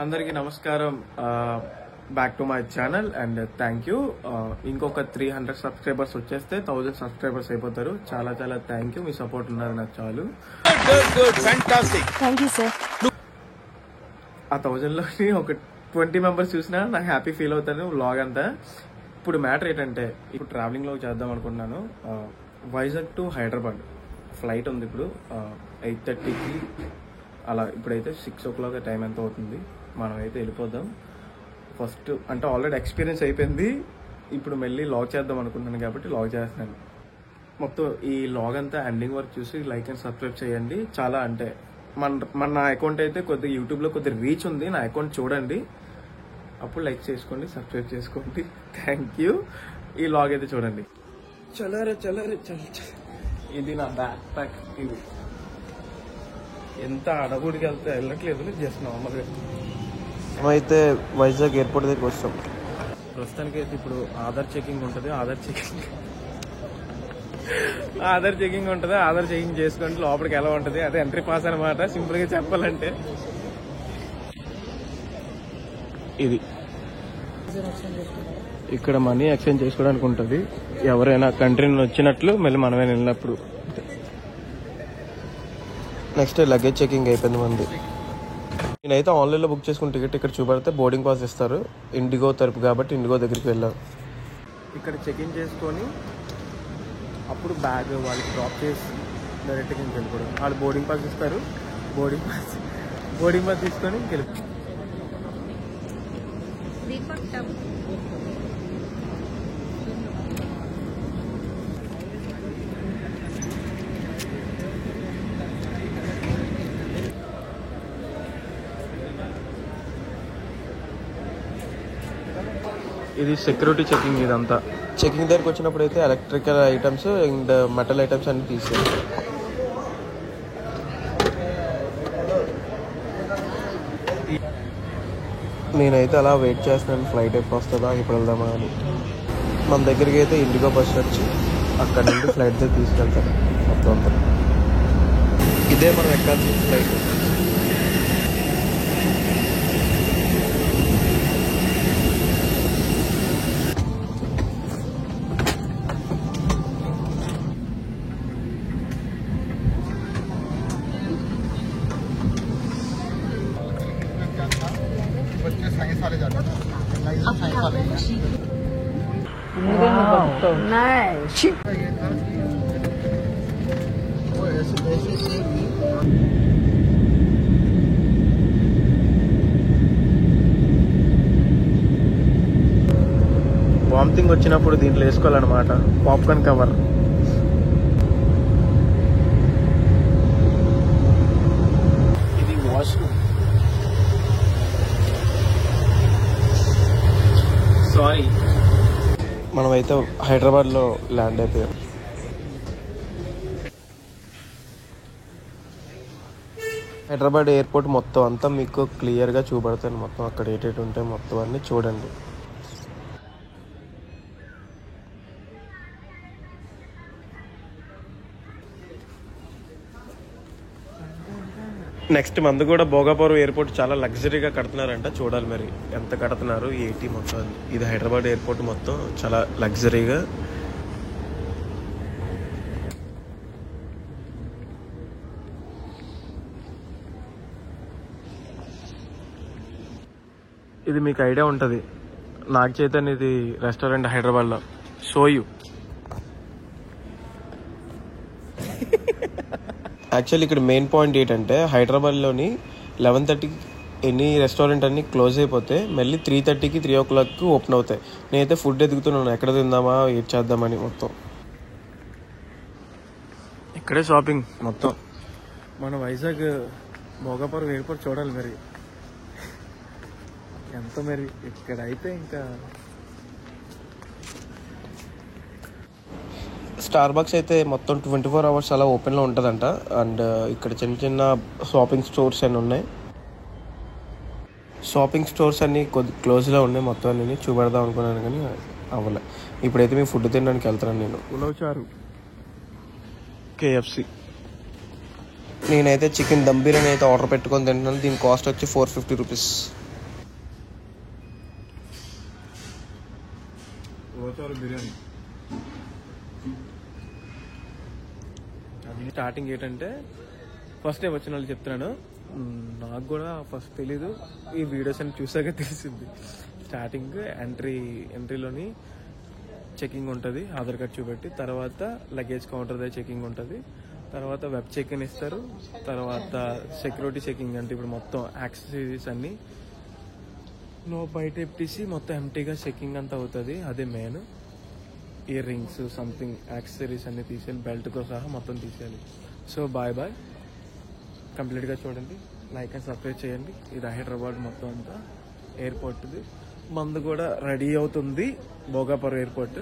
అందరికీ నమస్కారం. Back to my channel and thank you. ఇంకొక 300 సబ్స్క్రైబర్స్ వచ్చేస్తే 1000 సబ్స్క్రైబర్స్ అయిపోతారు. చాలా చాలా థ్యాంక్ యూ. మీ సపోర్ట్ ఉన్నారు నాకు చాలు. ఆ 1000లోని ఒక 20 మెంబర్స్ చూసినా నాకు హ్యాపీ ఫీల్ అవుతాను వ్లాగ్ అంతా. ఇప్పుడు మ్యాటర్ ఏంటంటే ఇప్పుడు ట్రావెలింగ్ లో చేద్దాం అనుకుంటున్నాను. వైజాగ్ టు హైదరాబాద్ ఫ్లైట్ ఉంది. ఇప్పుడు 8:30కి అలా. ఇప్పుడైతే 6 o'clock టైం ఎంత అవుతుంది. మనమైతే వెళ్ళిపోదాం. ఫస్ట్ అంటే ఆల్రెడీ ఎక్స్పీరియన్స్ అయిపోయింది. ఇప్పుడు మళ్ళీ లాగ్ చేద్దాం అనుకుంటున్నాను కాబట్టి లాగ్ చేస్తున్నాను. మొత్తం ఈ లాగ్ అంతా ఎండింగ్ వరకు చూసి లైక్ అండ్ సబ్స్క్రైబ్ చేయండి. చాలా అంటే నా అకౌంట్ అయితే కొద్దిగా యూట్యూబ్లో కొద్దిగా రీచ్ ఉంది. నా అకౌంట్ చూడండి, అప్పుడు లైక్ చేసుకోండి, సబ్స్క్రైబ్ చేసుకోండి. Thank you. ఈ లాగ్ అయితే చూడండి. చలరే ఇది నా బ్యాక్ ప్యాక్. ఇది ఎంత అడగుడికి వెళ్తే వెళ్ళట్లేదు, జస్ట్ నార్మల్గా. అయితే వైజాగ్ ఎయిర్పోర్ట్ దగ్గరికి వస్తాం. ప్రస్తుతానికి అయితే ఇప్పుడు ఆధార్ చెకింగ్ ఉంటుంది. ఆధార్ చెకింగ్ చేసుకుంటే లోపలికి ఎలా ఉంటుంది, అదే ఎంట్రీ పాస్ అనమాట. సింపుల్ గా చెప్పాలంటే ఇది ఇక్కడ మనీ ఎక్స్చేంజ్ చేసుకోవడానికి ఉంటుంది. ఎవరైనా కంట్రీ వచ్చినట్లు మళ్ళీ మనమే వెళ్ళినప్పుడు. నెక్స్ట్ లగేజ్ చెకింగ్ అయిపోయింది మంది. నేనైతే ఆన్లైన్లో బుక్ చేసుకున్న టికెట్ ఇక్కడ చూపెడితే బోర్డింగ్ పాస్ ఇస్తారు. ఇండిగో తరపు కాబట్టి ఇండిగో దగ్గరికి వెళ్ళాం. ఇక్కడ చెకింగ్ చేసుకొని అప్పుడు బ్యాగ్ వాళ్ళకి డ్రాప్ చేసి డైరెక్ట్గా ఇంటికి వెళ్ళిపోవడం. వాళ్ళు బోర్డింగ్ పాస్ ఇస్తారు. బోర్డింగ్ పాస్ తీసుకొని ఇంకెళ్ళిపోతాం. ఇది సెక్యూరిటీ చెకింగ్. ఇదంతా చెకింగ్ దగ్గరికి వచ్చినప్పుడు అయితే electrical items and metal items అన్ని తీసేది. నేనైతే అలా వెయిట్ చేస్తున్నాను, ఫ్లైట్ ఎప్పుడు వస్తుందా, ఇప్పుడు వెళ్దామా అని. మన దగ్గరికి అయితే ఇండిగో బస్ వచ్చి అక్కడ నుండి ఫ్లైట్ దగ్గర తీసుకెళ్తాను మొత్తం అంతా. ఇదే మనం ఎక్కాల్సిన ఫ్లైట్. వామిటింగ్ వచ్చినప్పుడు దీంట్లో వేసుకోవాలన్నమాట, పాప్కార్న్ కవర్. ఇది వాష్రూమ్. సారీ. మనమైతే హైదరాబాద్లో ల్యాండ్ అయిపోయాం. హైదరాబాద్ ఎయిర్పోర్ట్ మొత్తం అంతా మీకు క్లియర్గా చూపడతాను. మొత్తం అక్కడ ఏటేటి ఉంటాయి మొత్తం అన్నీ చూడండి. నెక్స్ట్ మంది కూడా భోగాపురం ఎయిర్పోర్ట్ చాలా లగ్జరీగా కడుతున్నారంట. చూడాలి మరి ఎంత కడుతున్నారు ఏంటి మొత్తం. ఇది హైదరాబాద్ ఎయిర్పోర్ట్ మొత్తం చాలా లగ్జరీగా. ఇది మీకు ఐడియా ఉంటుంది, నాగ చైతన్యది రెస్టారెంట్ హైదరాబాద్లో. షోయు. యాక్చువల్లీ ఇక్కడ మెయిన్ పాయింట్ ఏంటంటే హైదరాబాద్లోని 11:30కి ఎన్ని రెస్టారెంట్ అన్ని క్లోజ్ అయిపోతే మళ్ళీ 3:30కి 3 o'clockకి ఓపెన్ అవుతాయి. నేనైతే ఫుడ్ ఎదుగుతున్నాను, ఎక్కడ తిందామా ఏం చేద్దామని. మొత్తం ఇక్కడే షాపింగ్ మొత్తం. మన వైజాగ్ భోగాపురం ఎయిర్పోర్ట్ చూడాలి మరి ఎంత. మరి ఇక్కడైతే ఇంకా స్టార్ బక్స్ అయితే మొత్తం 24 hours అలా ఓపెన్లో ఉంటుందంట. అండ్ ఇక్కడ చిన్న చిన్న షాపింగ్ స్టోర్స్ అన్నీ ఉన్నాయి. షాపింగ్ స్టోర్స్ అన్నీ కొద్ది క్లోజ్లో ఉన్నాయి. మొత్తం అన్నీ చూపెడదాం అనుకున్నాను కానీ అవ్వలే. ఇప్పుడైతే మేము ఫుడ్ తినడానికి వెళ్తున్నాను. నేను ఉలవచారు KFC. నేనైతే చికెన్ దమ్ బిర్యానీ అయితే ఆర్డర్ పెట్టుకొని తింటున్నాను. దీని కాస్ట్ వచ్చి 450 రూపీస్. గోచారు బిర్యానీ. స్టార్టింగ్ ఏంటంటే ఫస్ట్ టైం వచ్చిన వాళ్ళు చెప్తున్నాను, నాకు కూడా ఫస్ట్ తెలీదు, ఈ వీడియోస్ అని చూసాక తెలిసింది. స్టార్టింగ్ ఎంట్రీలోని చెకింగ్ ఉంటుంది, ఆధార్ కార్డ్ చూపెట్టి, తర్వాత లగేజ్ కౌంటర్ దగ్గర చెకింగ్ ఉంటుంది, తర్వాత వెబ్ చెక్ ఇన్ ఇస్తారు, తర్వాత సెక్యూరిటీ చెకింగ్ అంటే ఇప్పుడు మొత్తం యాక్సెసరీస్ అన్ని బయట ఎప్పేసి మొత్తం ఎంటీగా చెకింగ్ అంతా అవుతుంది. అదే main. Ear rings something accessories అన్ని తీసేయాలి, బెల్ట్తో సహా మొత్తం తీసేయాలి. సో బాయ్ కంప్లీట్గా చూడండి, లైక్ అండ్ సబ్స్క్రైబ్ చేయండి. ఇది హైదరాబాద్ మొత్తం అంతా ఎయిర్పోర్ట్ది. మందు కూడా రెడీ అవుతుంది, భోగాపురం ఎయిర్పోర్ట్.